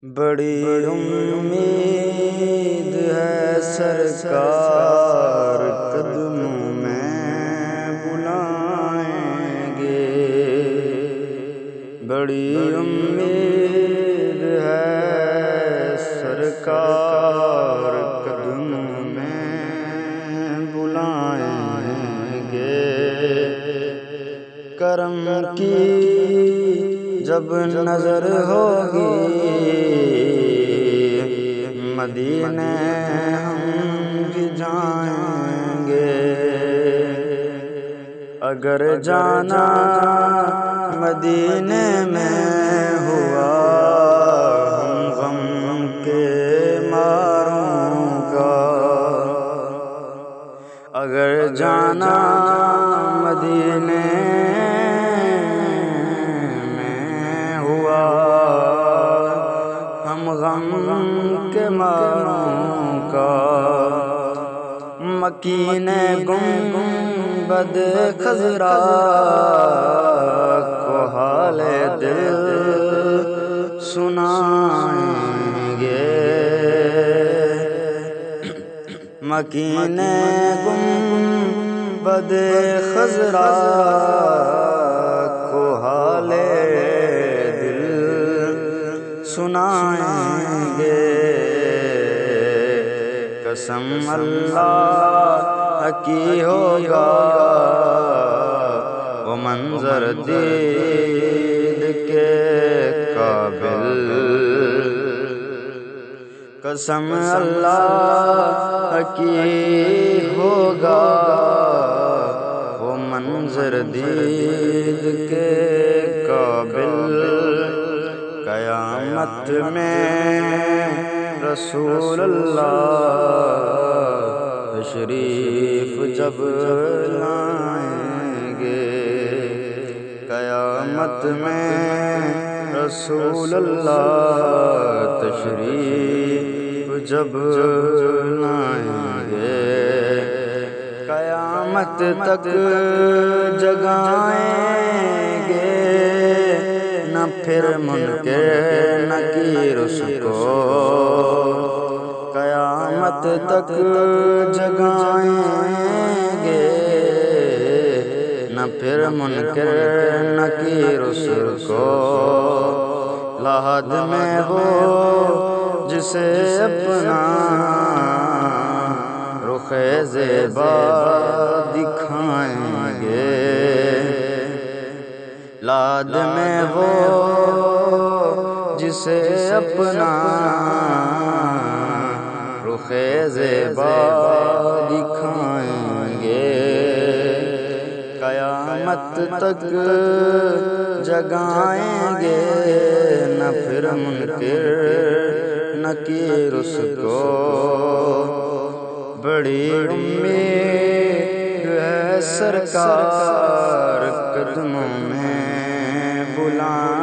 بڑی امید ہے سرکار قدموں میں بلائیں گے، بڑی امید ہے سرکار قدموں میں بلائیں گے۔ کرم کی جب نظر ہوگی مدینے ہم بھی جائیں گے، اگر جانا مدینے میں ہوا ہم غم کے ماروں کا، اگر جانا مدینے غم کے ماروں کا، مکین گنبد خضرا کو حال دل سنائیں گے، مکین گنبد خضرا کو حال دل سنائیں گے۔ قسم اللہ کی ہوگا وہ منظر دید کے قابل، قسم اللہ کی ہوگا وہ منظر دید کے قابل۔ قیامت میں رسول اللہ تشریف جب لائیں گے، قیامت میں رسول اللہ تشریف جب لائیں گے، قیامت تک جگائیں گے نہ پھر منکر نکیر اس کو، قیامت تک جگائیں گے نہ پھر منکر نکیر اس کو، لحد میں وہ جسے اپنا رخ زیبا دکھائیں گے، لحد میں وہ جسے اپنا رخ زیبا دکھائیں گے، قیامت تک جگائیں گے نہ پھر منکر نکیر اس کو، بڑی امید ہے سرکار قدموں میں بلائیں